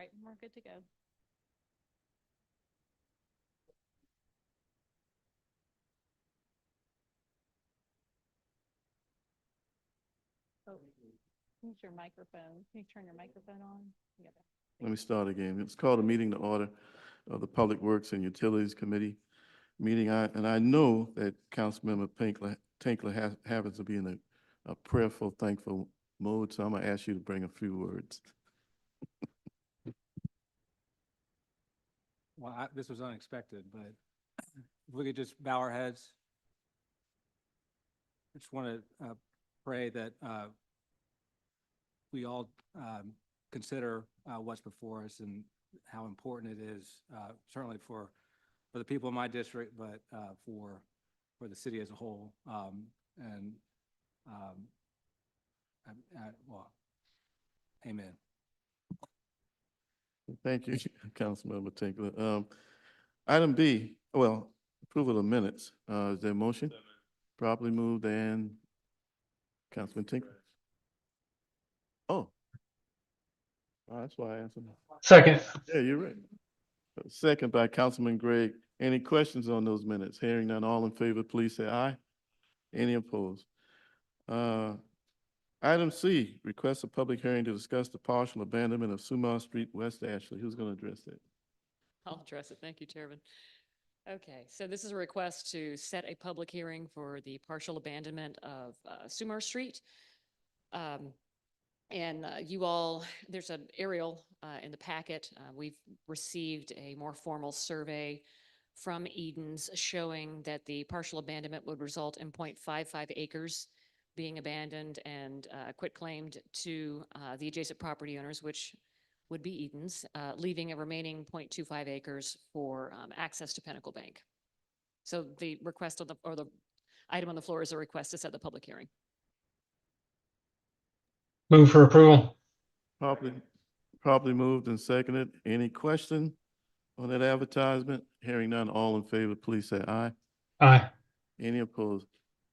right, we're good to go. Oh, use your microphone. Can you turn your microphone on? Yeah. Let me start again. It's called a meeting to order of the Public Works and Utilities Committee meeting. And I know that Councilmember Tinkler happens to be in a prayerful, thankful mode, so I'm gonna ask you to bring a few words. Well, this was unexpected, but if we could just bow our heads. I just want to pray that we all consider what's before us and how important it is, certainly for the people in my district, but for the city as a whole. Well, amen. Thank you, Councilmember Tinkler. Item B, well, approval of minutes. Is there a motion? Properly moved and Councilman Tinkler. Oh, that's why I answered. Second. Yeah, you're right. Second by Councilman Gregg. Any questions on those minutes? Hearing none, all in favor, please say aye. Any opposed? Item C, request a public hearing to discuss the partial abandonment of Sumar Street, West Ashley. Who's going to address that? I'll address it. Thank you, Chairman. Okay, so this is a request to set a public hearing for the partial abandonment of Sumar Street. You all, there's an aerial in the packet. We've received a more formal survey from Edens showing that the partial abandonment would result in 0.55 acres being abandoned and quitclaimed to the adjacent property owners, which would be Edens, leaving a remaining 0.25 acres for access to Pinnacle Bank. So the request or the item on the floor is a request to set the public hearing. Move for approval. Properly moved and seconded. Any question on that advertisement? Hearing none, all in favor, please say aye. Aye. Any opposed?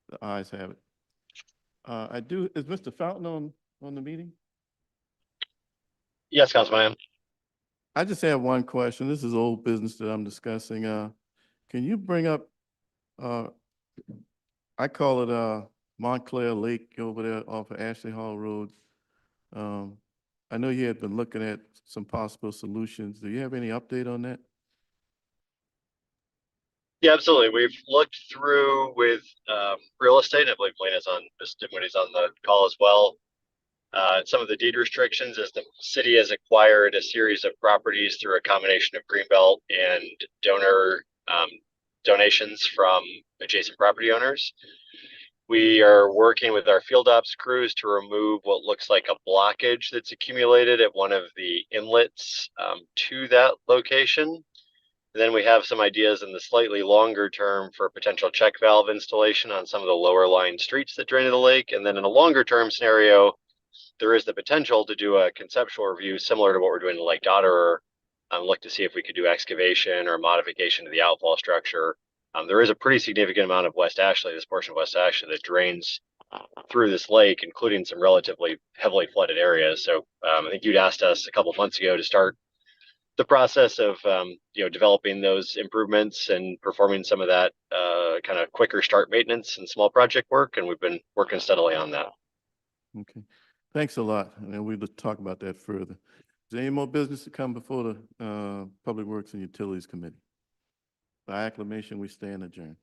The ayes have it. Is Mr. Fountain on the meeting? Yes, Councilman. I just have one question. This is old business that I'm discussing. Can you bring up, I call it Montclair Lake over there off of Ashley Hall Road. I know you had been looking at some possible solutions. Do you have any update on that? Yeah, absolutely. We've looked through with real estate. I believe Lena's on, Ms. Dinwiddie's on the call as well. Some of the deed restrictions as the city has acquired a series of properties through a combination of Greenbelt and donations from adjacent property owners. We are working with our field ops crews to remove what looks like a blockage that's accumulated at one of the inlets to that location. And then we have some ideas in the slightly longer term for potential check valve installation on some of the lower lying streets that drain to the lake. And then in a longer term scenario, there is the potential to do a conceptual review similar to what we're doing in Lake Dotterer, look to see if we could do excavation or modification to the outfall structure. There is a pretty significant amount of West Ashley, this portion of West Ashley, that drains through this lake, including some relatively heavily flooded areas. So I think you'd asked us a couple of months ago to start the process of developing those improvements and performing some of that kind of quicker start maintenance and small project work, and we've been working steadily on that. Okay, thanks a lot. And we'll talk about that further. Is there any more business to come before the Public Works and Utilities Committee? By acclamation, we stand adjourned.